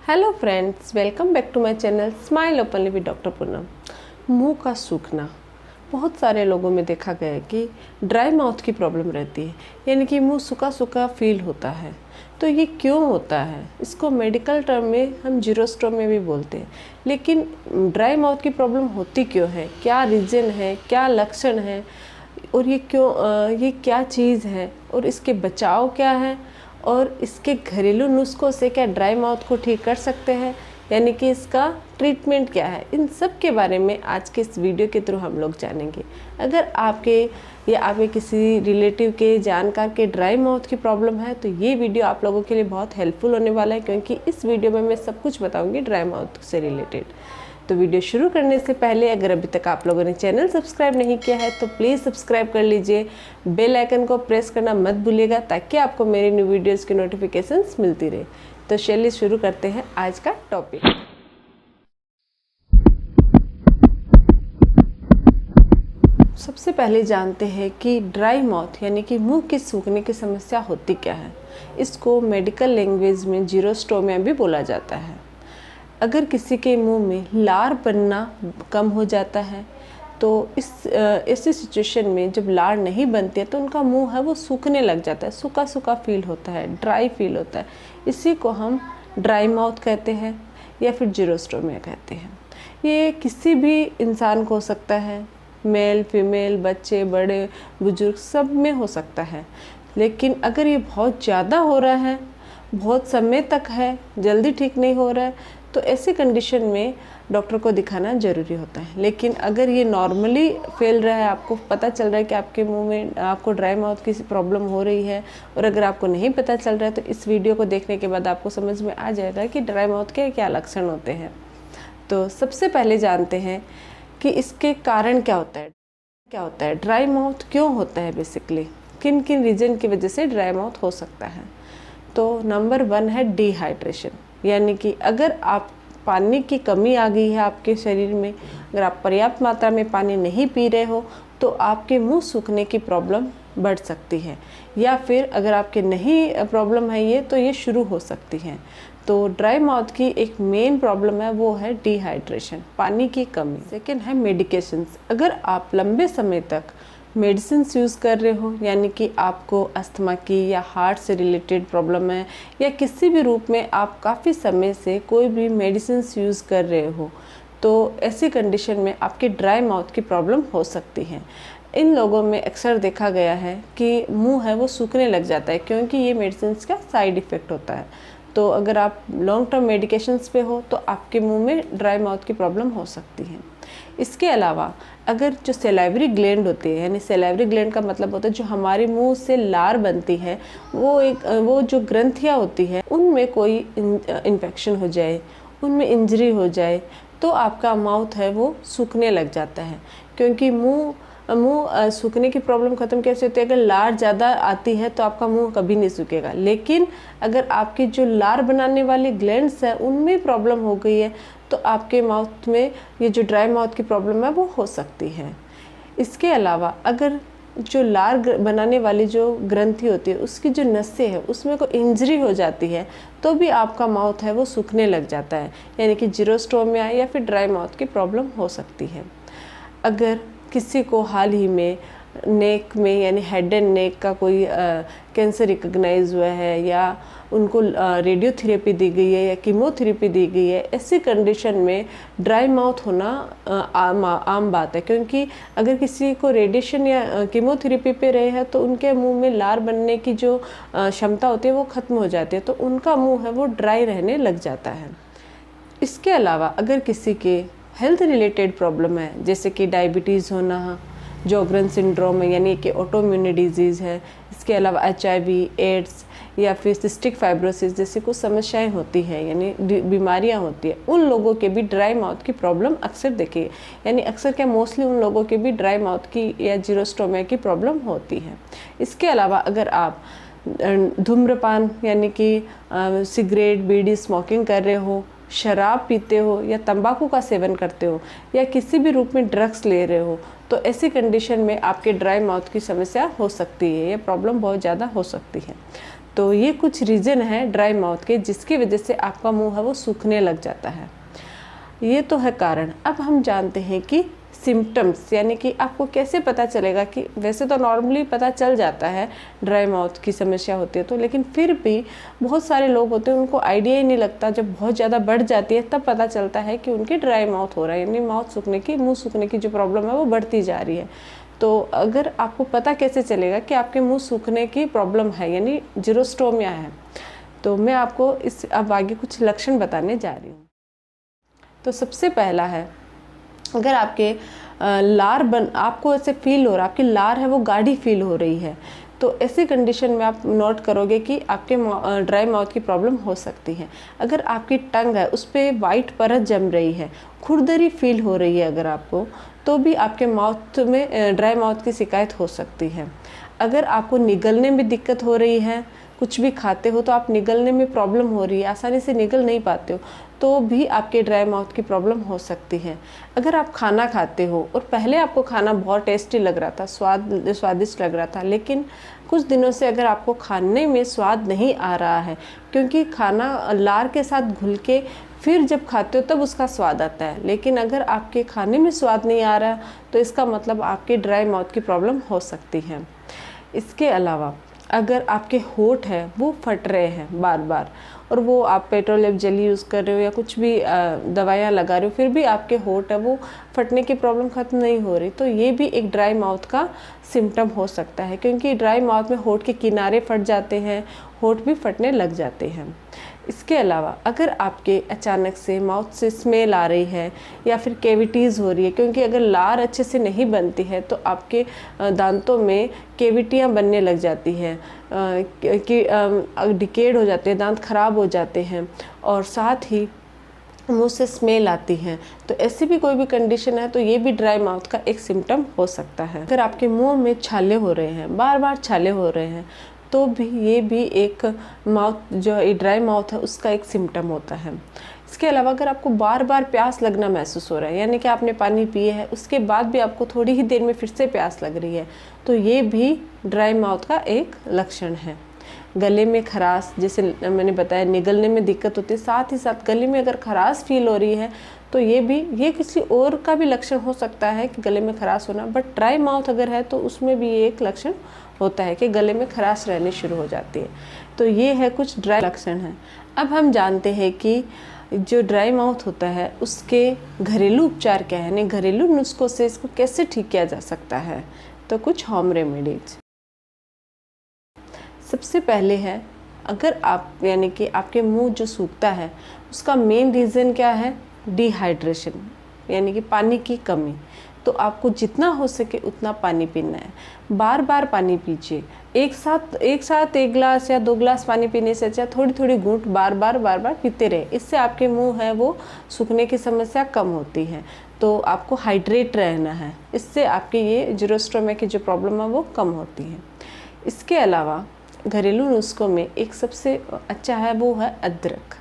Hello friends, welcome back to my channel smile openly with doctor Poonam. मुंह का सूखना बहुत सारे लोगों में देखा गया है कि ड्राई माउथ की प्रॉब्लम रहती है, यानी कि मुंह सूखा सूखा फील होता है। तो ये क्यों होता है? इसको मेडिकल टर्म में हम जीरोस्टोमिया भी बोलते हैं। लेकिन ड्राई माउथ की प्रॉब्लम होती क्यों है, क्या रीज़न है, क्या लक्षण है और ये क्या चीज़ है और इसके बचाव क्या है और इसके घरेलू नुस्खों से क्या ड्राई माउथ को ठीक कर सकते हैं, यानी कि इसका ट्रीटमेंट क्या है, इन सब के बारे में आज के इस वीडियो के थ्रू हम लोग जानेंगे। अगर आपके या आपके किसी रिलेटिव के जानकार के ड्राई माउथ की प्रॉब्लम है तो ये वीडियो आप लोगों के लिए बहुत हेल्पफुल होने वाला है, क्योंकि इस वीडियो में मैं सब कुछ बताऊँगी ड्राई माउथ से रिलेटेड। तो वीडियो शुरू करने से पहले अगर अभी तक आप लोगों ने चैनल सब्सक्राइब नहीं किया है तो प्लीज़ सब्सक्राइब कर लीजिए, बेल आइकन को प्रेस करना मत भूलिएगा ताकि आपको मेरी न्यू वीडियोस की नोटिफिकेशंस मिलती रहे। तो चलिए शुरू करते हैं आज का टॉपिक। सबसे पहले जानते हैं कि ड्राई माउथ यानी कि मुंह के सूखने की समस्या होती क्या है। इसको मेडिकल लैंग्वेज में जीरोस्टोमिया भी बोला जाता है। अगर किसी के मुंह में लार बनना कम हो जाता है तो ऐसी सिचुएशन में जब लार नहीं बनती है तो उनका मुंह है वो सूखने लग जाता है, सूखा सूखा फील होता है, ड्राई फील होता है। इसी को हम ड्राई माउथ कहते हैं या फिर जीरोस्टोमिया कहते हैं। ये किसी भी इंसान को हो सकता है, मेल फीमेल, बच्चे बड़े बुजुर्ग सब में हो सकता है। लेकिन अगर ये बहुत ज़्यादा हो रहा है, बहुत समय तक है, जल्दी ठीक नहीं हो रहा है, तो ऐसी कंडीशन में डॉक्टर को दिखाना ज़रूरी होता है। लेकिन अगर ये नॉर्मली फैल रहा है, आपको पता चल रहा है कि आपके मुंह में आपको ड्राई माउथ की प्रॉब्लम हो रही है और अगर आपको नहीं पता चल रहा है तो इस वीडियो को देखने के बाद आपको समझ में आ जाएगा कि ड्राई माउथ के क्या लक्षण होते हैं। तो सबसे पहले जानते हैं कि इसके कारण क्या होता है, ड्राई माउथ क्यों होता है, बेसिकली किन किन रीज़न की वजह से ड्राई माउथ हो सकता है। तो नंबर 1 है डिहाइड्रेशन, यानी कि अगर आप पानी की कमी आ गई है आपके शरीर में, अगर आप पर्याप्त मात्रा में पानी नहीं पी रहे हो तो आपके मुंह सूखने की प्रॉब्लम बढ़ सकती है, या फिर अगर आपके नहीं प्रॉब्लम है ये तो ये शुरू हो सकती है। तो ड्राई माउथ की एक मेन प्रॉब्लम है वो है डिहाइड्रेशन, पानी की कमी। सेकेंड है मेडिकेशंस। अगर आप लंबे समय तक मेडिसिन यूज़ कर रहे हो, यानी कि आपको अस्थमा की या हार्ट से रिलेटेड प्रॉब्लम है या किसी भी रूप में आप काफ़ी समय से कोई भी मेडिसिन यूज़ कर रहे हो, तो ऐसी कंडीशन में आपके ड्राई माउथ की प्रॉब्लम हो सकती है। इन लोगों में अक्सर देखा गया है कि मुंह है वो सूखने लग जाता है, क्योंकि ये मेडिसिन का साइड इफ़ेक्ट होता है। तो अगर आप लॉन्ग टर्म मेडिकेशंस पे हो तो आपके मुंह में ड्राई माउथ की प्रॉब्लम हो सकती है। इसके अलावा अगर जो सेलाइवरी ग्लैंड होती है, यानी सेलाइवरी ग्लैंड का मतलब होता है जो हमारे मुंह से लार बनती है, वो जो ग्रंथियाँ होती है उनमें कोई इन्फेक्शन हो जाए, उनमें इंजरी हो जाए तो आपका माउथ है वो सूखने लग जाता है। क्योंकि मुंह सूखने की प्रॉब्लम ख़त्म कैसे होती है? अगर लार ज़्यादा आती है तो आपका मुंह कभी नहीं सूखेगा, लेकिन अगर आपकी जो लार बनाने वाली ग्लैंड्स है उनमें प्रॉब्लम हो गई है तो आपके माउथ में ये जो ड्राई माउथ की प्रॉब्लम है वो हो सकती है। इसके अलावा अगर जो लार बनाने वाली जो ग्रंथि होती है उसकी जो नसें है उसमें कोई इंजरी हो जाती है तो भी आपका माउथ है वो सूखने लग जाता है, यानी कि जीरोस्टोमिया या फिर ड्राई माउथ की प्रॉब्लम हो सकती है। अगर किसी को हाल ही में नेक में यानी हेड एंड नेक का कोई कैंसर रिकग्नाइज हुआ है या उनको रेडियोथेरेपी दी गई है या कीमोथेरेपी दी गई है, ऐसी कंडीशन में ड्राई माउथ होना आम बात है। क्योंकि अगर किसी को रेडिएशन या कीमोथेरेपी पे रहे हैं तो उनके मुंह में लार बनने की जो क्षमता होती है वो ख़त्म हो जाती है, तो उनका मुंह है वो ड्राई रहने लग जाता है। इसके अलावा अगर किसी के हेल्थ रिलेटेड प्रॉब्लम है, जैसे कि डायबिटीज़ होना, जोग्रन सिंड्रोम है यानी कि ऑटोइम्यून डिजीज़ है, इसके अलावा HIV, एड्स या फिर सिस्टिक फाइब्रोसिस जैसी कुछ समस्याएं होती हैं, यानी बीमारियां होती हैं, उन लोगों के भी ड्राई माउथ की प्रॉब्लम अक्सर देखिए, यानी अक्सर क्या मोस्टली उन लोगों के भी ड्राई माउथ की या जीरोस्टोमिया की प्रॉब्लम होती है। इसके अलावा अगर आप धूम्रपान यानी कि सिगरेट बीड़ी स्मोकिंग कर रहे हो, शराब पीते हो या तंबाकू का सेवन करते हो या किसी भी रूप में ड्रग्स ले रहे हो तो ऐसी कंडीशन में आपके ड्राई माउथ की समस्या हो सकती है, ये प्रॉब्लम बहुत ज़्यादा हो सकती है। तो ये कुछ रीज़न है ड्राई माउथ के जिसकी वजह से आपका मुंह है वो सूखने लग जाता है। ये तो है कारण। अब हम जानते हैं कि सिम्टम्स, यानी कि आपको कैसे पता चलेगा कि वैसे तो नॉर्मली पता चल जाता है ड्राई माउथ की समस्या होती है तो, लेकिन फिर भी बहुत सारे लोग होते हैं उनको आइडिया ही नहीं लगता। जब बहुत ज़्यादा बढ़ जाती है तब पता चलता है कि उनकी ड्राई माउथ हो रहा है, यानी माउथ सूखने की, मुँह सूखने की जो प्रॉब्लम है वो बढ़ती जा रही है। तो अगर आपको पता कैसे चलेगा कि आपके मुँह सूखने की प्रॉब्लम है यानी जीरोस्टोमिया है, तो मैं आपको इस अब आगे कुछ लक्षण बताने जा रही हूँ। तो सबसे पहला है, अगर आपके आपको ऐसे फील हो रहा है, आपकी लार है वो गाढ़ी फील हो रही है, तो ऐसी कंडीशन में आप नोट करोगे कि आपके ड्राई माउथ की प्रॉब्लम हो सकती है। अगर आपकी टंग है उस पर वाइट परत जम रही है, खुरदरी फील हो रही है अगर आपको, तो भी आपके माउथ में ड्राई माउथ की शिकायत हो सकती है। अगर आपको निगलने में दिक्कत हो रही है, कुछ भी खाते हो तो आप निगलने में प्रॉब्लम हो रही है, आसानी से निगल नहीं पाते हो, तो भी आपके ड्राई माउथ की प्रॉब्लम हो सकती है। अगर आप खाना खाते हो और पहले आपको खाना बहुत टेस्टी लग रहा था, स्वादिष्ट लग रहा था, लेकिन कुछ दिनों से अगर आपको खाने में स्वाद नहीं आ रहा है, क्योंकि खाना लार के साथ घुल के फिर जब खाते हो तब उसका स्वाद आता है, लेकिन अगर आपके खाने में स्वाद नहीं आ रहा तो इसका मतलब आपके ड्राई माउथ की प्रॉब्लम हो सकती है। इसके अलावा अगर आपके होंठ है वो फट रहे हैं बार बार, और वो आप पेट्रोलेब जेली यूज़ कर रहे हो या कुछ भी दवाइयाँ लगा रहे हो, फिर भी आपके होंठ है वो फटने की प्रॉब्लम ख़त्म नहीं हो रही, तो ये भी एक ड्राई माउथ का सिम्टम हो सकता है। क्योंकि ड्राई माउथ में होंठ के किनारे फट जाते हैं, होंठ भी फटने लग जाते हैं। इसके अलावा अगर आपके अचानक से माउथ से स्मेल आ रही है या फिर कैविटीज़ हो रही है, क्योंकि अगर लार अच्छे से नहीं बनती है तो आपके दांतों में कैविटियाँ बनने लग जाती हैं, कि डिकेड हो जाते हैं, दांत खराब हो जाते हैं, और साथ ही मुंह से स्मेल आती है। तो ऐसी भी कोई भी कंडीशन है तो ये भी ड्राई माउथ का एक सिम्टम हो सकता है। अगर आपके मुंह में छाले हो रहे हैं, बार बार छाले हो रहे हैं, तो भी ये भी एक माउथ जो ड्राई माउथ है उसका एक सिम्टम होता है। इसके अलावा अगर आपको बार बार प्यास लगना महसूस हो रहा है, यानी कि आपने पानी पिए है उसके बाद भी आपको थोड़ी ही देर में फिर से प्यास लग रही है, तो ये भी ड्राई माउथ का एक लक्षण है। गले में खराश, जैसे मैंने बताया निगलने में दिक्कत होती है, साथ ही साथ गले में अगर खराश फील हो रही है तो ये किसी और का भी लक्षण हो सकता है कि गले में खराश होना, बट ड्राई माउथ अगर है तो उसमें भी ये एक लक्षण होता है कि गले में खराश रहने शुरू हो जाती है। तो ये है कुछ ड्राई लक्षण हैं। अब हम जानते हैं कि जो ड्राई माउथ होता है उसके घरेलू उपचार क्या है, यानी घरेलू नुस्खों से इसको कैसे ठीक किया जा सकता है। तो कुछ होम रेमेडीज, सबसे पहले है, अगर आप यानी कि आपके मुंह जो सूखता है उसका मेन रीज़न क्या है, डिहाइड्रेशन, यानी कि पानी की कमी। तो आपको जितना हो सके उतना पानी पीना है, बार बार पानी पीजिए। एक साथ 1 गिलास या 2 गिलास पानी पीने से अच्छा थोड़ी थोड़ी घूंट बार बार पीते रहे। इससे आपके मुंह है वो सूखने की समस्या कम होती है। तो आपको हाइड्रेट रहना है, इससे आपकी ये जीरोस्टोमिया की जो प्रॉब्लम है वो कम होती है। इसके अलावा घरेलू नुस्खों में एक सबसे अच्छा है वो है अदरक।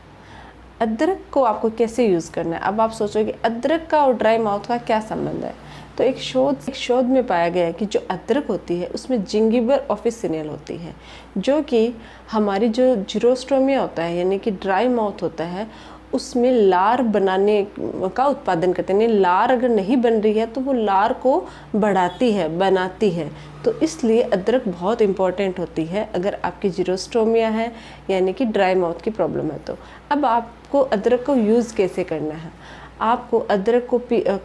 अदरक को आपको कैसे यूज़ करना है। अब आप सोचोगे अदरक का और ड्राई माउथ का क्या संबंध है, तो एक शोध में पाया गया है कि जो अदरक होती है उसमें जिंजिबर ऑफिसिनल होती है, जो कि हमारी जो जीरोस्टोमिया होता है यानी कि ड्राई माउथ होता है उसमें लार बनाने का उत्पादन करते हैं। लार अगर नहीं बन रही है तो वो लार को बनाती है। तो इसलिए अदरक बहुत इम्पॉर्टेंट होती है अगर आपकी जीरोस्टोमिया है यानी कि ड्राई माउथ की प्रॉब्लम है। तो अब आपको अदरक को यूज़ कैसे करना है, आपको अदरक को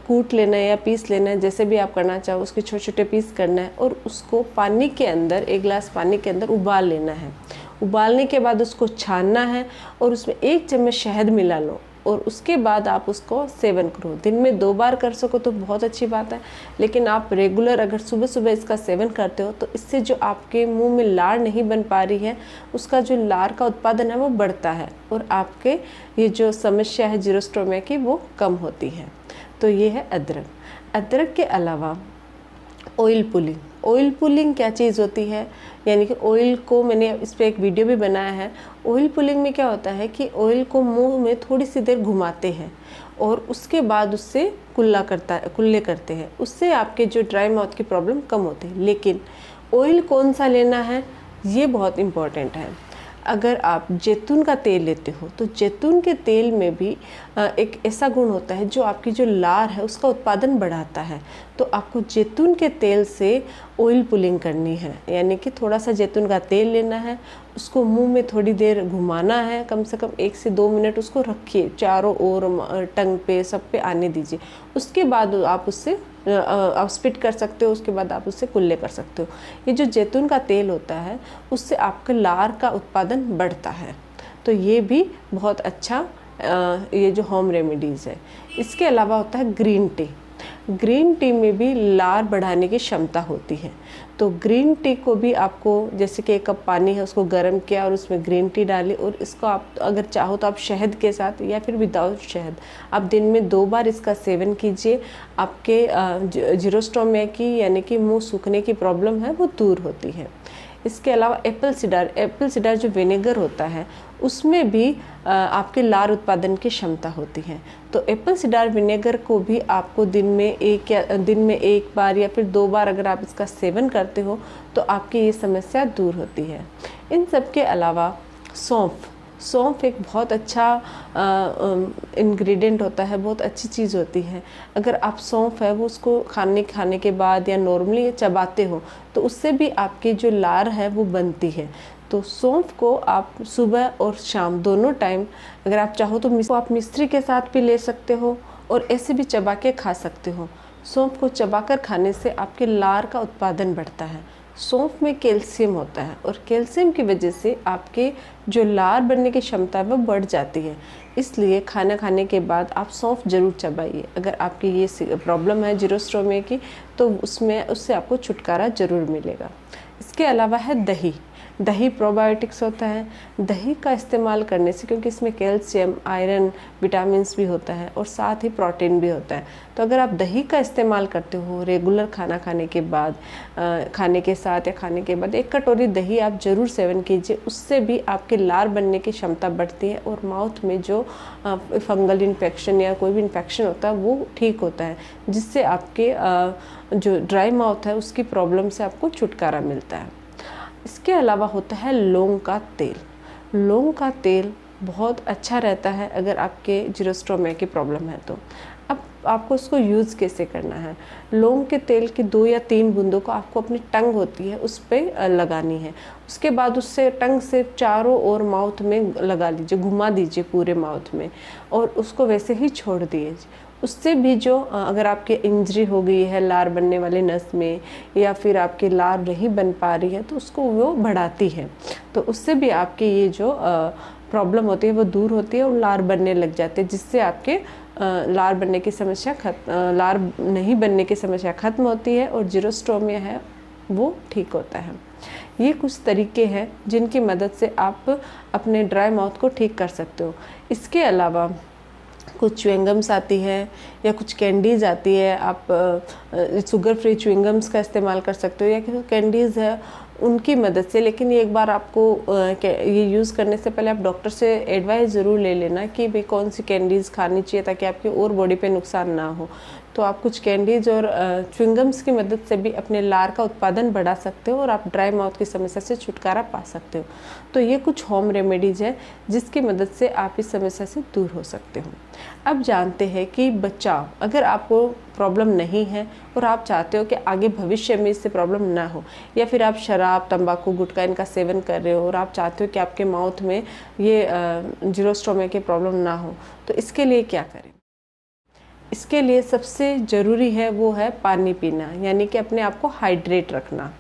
कूट लेना है या पीस लेना है, जैसे भी आप करना चाहो उसके छोटे छोटे पीस करना है, और उसको पानी के अंदर 1 गिलास पानी के अंदर उबाल लेना है। उबालने के बाद उसको छानना है और उसमें 1 चम्मच शहद मिला लो, और उसके बाद आप उसको सेवन करो। दिन में 2 बार कर सको तो बहुत अच्छी बात है, लेकिन आप रेगुलर अगर सुबह सुबह इसका सेवन करते हो तो इससे जो आपके मुंह में लार नहीं बन पा रही है उसका जो लार का उत्पादन है वो बढ़ता है, और आपके ये जो समस्या है जीरोस्टोमिया की वो कम होती है। तो ये है अदरक। अदरक के अलावा ऑयल पुलिंग। ऑयल पुलिंग क्या चीज़ होती है, यानी कि ऑयल को मैंने इस पर एक वीडियो भी बनाया है। ऑयल पुलिंग में क्या होता है कि ऑयल को मुंह में थोड़ी सी देर घुमाते हैं और उसके बाद उससे कुल्ले करते हैं। उससे आपके जो ड्राई माउथ की प्रॉब्लम कम होती है। लेकिन ऑयल कौन सा लेना है ये बहुत इम्पॉर्टेंट है। अगर आप जैतून का तेल लेते हो तो जैतून के तेल में भी एक ऐसा गुण होता है जो आपकी जो लार है उसका उत्पादन बढ़ाता है। तो आपको जैतून के तेल से ऑयल पुलिंग करनी है, यानी कि थोड़ा सा जैतून का तेल लेना है, उसको मुंह में थोड़ी देर घुमाना है, कम से कम 1 से 2 मिनट उसको रखिए, चारों ओर टंग पे सब पे आने दीजिए। उसके बाद आप उससे आप स्पिट कर सकते हो, उसके बाद आप उससे कुल्ले कर सकते हो। ये जो जैतून का तेल होता है उससे आपके लार का उत्पादन बढ़ता है। तो ये भी बहुत अच्छा ये जो होम रेमेडीज़ है। इसके अलावा होता है ग्रीन टी। ग्रीन टी में भी लार बढ़ाने की क्षमता होती है। तो ग्रीन टी को भी आपको, जैसे कि 1 कप पानी है उसको गर्म किया और उसमें ग्रीन टी डाली, और इसको आप अगर चाहो तो आप शहद के साथ या फिर विदाउट शहद आप दिन में 2 बार इसका सेवन कीजिए। आपके जीरोस्टोमिया की यानी कि मुंह सूखने की प्रॉब्लम है वो दूर होती है। इसके अलावा एप्पल सिडर जो विनेगर होता है उसमें भी आपके लार उत्पादन की क्षमता होती है। तो एप्पल सिडर विनेगर को भी आपको दिन में 1 बार या फिर 2 बार अगर आप इसका सेवन करते हो तो आपकी ये समस्या दूर होती है। इन सब के अलावा सौंफ एक बहुत अच्छा इंग्रेडिएंट होता है, बहुत अच्छी चीज़ होती है। अगर आप सौंफ है वो उसको खाने के बाद या नॉर्मली चबाते हो तो उससे भी आपकी जो लार है वो बनती है। तो सौंफ को आप सुबह और शाम दोनों टाइम अगर आप चाहो तो आप मिश्री के साथ भी ले सकते हो और ऐसे भी चबा के खा सकते हो। सौंफ को चबाकर खाने से आपके लार का उत्पादन बढ़ता है। सौंफ में कैल्शियम होता है और कैल्शियम की वजह से आपके जो लार बनने की क्षमता है वो बढ़ जाती है। इसलिए खाना खाने के बाद आप सौंफ ज़रूर चबाइए। अगर आपकी ये प्रॉब्लम है जीरोस्टोमिया की तो उससे आपको छुटकारा ज़रूर मिलेगा। इसके अलावा है दही प्रोबायोटिक्स होता है। दही का इस्तेमाल करने से, क्योंकि इसमें कैल्शियम, आयरन, विटामिन्स भी होता है और साथ ही प्रोटीन भी होता है, तो अगर आप दही का इस्तेमाल करते हो रेगुलर खाना खाने के बाद, खाने के साथ या खाने के बाद 1 कटोरी दही आप ज़रूर सेवन कीजिए। उससे भी आपके लार बनने की क्षमता बढ़ती है और माउथ में जो फंगल इन्फेक्शन या कोई भी इन्फेक्शन होता है वो ठीक होता है, जिससे आपके जो ड्राई माउथ है उसकी प्रॉब्लम से आपको छुटकारा मिलता है। इसके अलावा होता है लौंग का तेल। लौंग का तेल बहुत अच्छा रहता है अगर आपके जीरोस्टोमिया की प्रॉब्लम है तो। अब आपको उसको यूज़ कैसे करना है। लौंग के तेल की 2 या 3 बूंदों को आपको अपनी टंग होती है उस पर लगानी है। उसके बाद उससे टंग से चारों ओर माउथ में लगा लीजिए, घुमा दीजिए पूरे माउथ में और उसको वैसे ही छोड़ दीजिए। उससे भी जो अगर आपकी इंजरी हो गई है लार बनने वाले नस में या फिर आपकी लार नहीं बन पा रही है तो उसको वो बढ़ाती है, तो उससे भी आपकी ये जो प्रॉब्लम होती है वो दूर होती है और लार बनने लग जाते हैं, जिससे आपके लार बनने की समस्या लार नहीं बनने की समस्या खत्म होती है और जीरोस्टोमिया है वो ठीक होता है। ये कुछ तरीके हैं जिनकी मदद से आप अपने ड्राई माउथ को ठीक कर सकते हो। इसके अलावा कुछ च्युइंगम्स आती है या कुछ कैंडीज़ आती है, आप शुगर फ्री च्युइंगम्स का इस्तेमाल कर सकते हो या कि कैंडीज़ है उनकी मदद से। लेकिन ये एक बार आपको ये यूज़ करने से पहले आप डॉक्टर से एडवाइस ज़रूर ले लेना कि भाई कौन सी कैंडीज़ खानी चाहिए ताकि आपकी और बॉडी पे नुकसान ना हो। तो आप कुछ कैंडीज और च्युइंगम्स की मदद से भी अपने लार का उत्पादन बढ़ा सकते हो और आप ड्राई माउथ की समस्या से छुटकारा पा सकते हो। तो ये कुछ होम रेमेडीज़ है जिसकी मदद से आप इस समस्या से दूर हो सकते हो। अब जानते हैं कि बचाव, अगर आपको प्रॉब्लम नहीं है और आप चाहते हो कि आगे भविष्य में इससे प्रॉब्लम ना हो, या फिर आप शराब, तंबाकू, गुटखा इनका सेवन कर रहे हो और आप चाहते हो कि आपके माउथ में ये जीरोस्टोमिया की प्रॉब्लम ना हो, तो इसके लिए क्या करें। इसके लिए सबसे ज़रूरी है वो है पानी पीना, यानी कि अपने आप को हाइड्रेट रखना।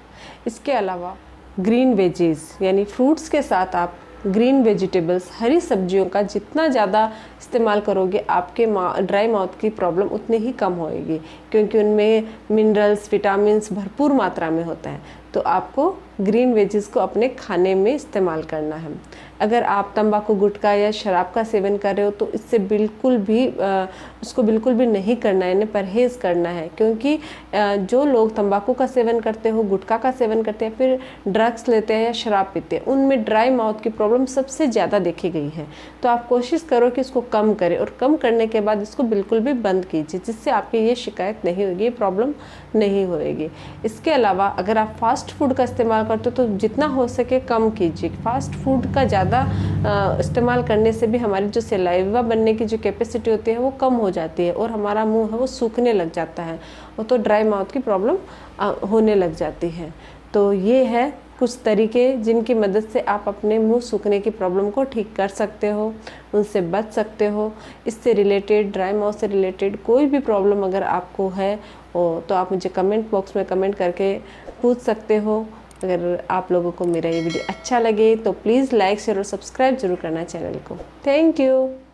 इसके अलावा ग्रीन वेजीज यानी फ्रूट्स के साथ आप ग्रीन वेजिटेबल्स, हरी सब्जियों का जितना ज़्यादा इस्तेमाल करोगे आपके ड्राई माउथ की प्रॉब्लम उतनी ही कम होएगी, क्योंकि उनमें मिनरल्स, विटामिन्स भरपूर मात्रा में होता है। तो आपको ग्रीन वेजेस को अपने खाने में इस्तेमाल करना है। अगर आप तंबाकू, गुटखा या शराब का सेवन कर रहे हो तो इससे उसको बिल्कुल भी नहीं करना है, इन्हें परहेज़ करना है, क्योंकि जो लोग तंबाकू का सेवन करते हो, गुटखा का सेवन करते हैं, फिर ड्रग्स लेते हैं या शराब पीते हैं, उनमें ड्राई माउथ की प्रॉब्लम सबसे ज़्यादा देखी गई है। तो आप कोशिश करो कि इसको कम करें और कम करने के बाद इसको बिल्कुल भी बंद कीजिए, जिससे आपकी ये शिकायत नहीं होगी, ये प्रॉब्लम नहीं होएगी। इसके अलावा अगर आप फास्ट फ़ास्ट फूड का इस्तेमाल करते हो तो जितना हो सके कम कीजिए। फ़ास्ट फूड का ज़्यादा इस्तेमाल करने से भी हमारी जो सलाइवा बनने की जो कैपेसिटी होती है वो कम हो जाती है और हमारा मुंह है वो सूखने लग जाता है और तो ड्राई माउथ की प्रॉब्लम होने लग जाती है। तो ये है कुछ तरीके जिनकी मदद से आप अपने मुंह सूखने की प्रॉब्लम को ठीक कर सकते हो, उनसे बच सकते हो। इससे रिलेटेड, ड्राई माउथ से रिलेटेड कोई भी प्रॉब्लम अगर आपको है तो आप मुझे कमेंट बॉक्स में कमेंट करके पूछ सकते हो। अगर आप लोगों को मेरा ये वीडियो अच्छा लगे तो प्लीज़ लाइक, शेयर और सब्सक्राइब जरूर करना चैनल को। Thank you.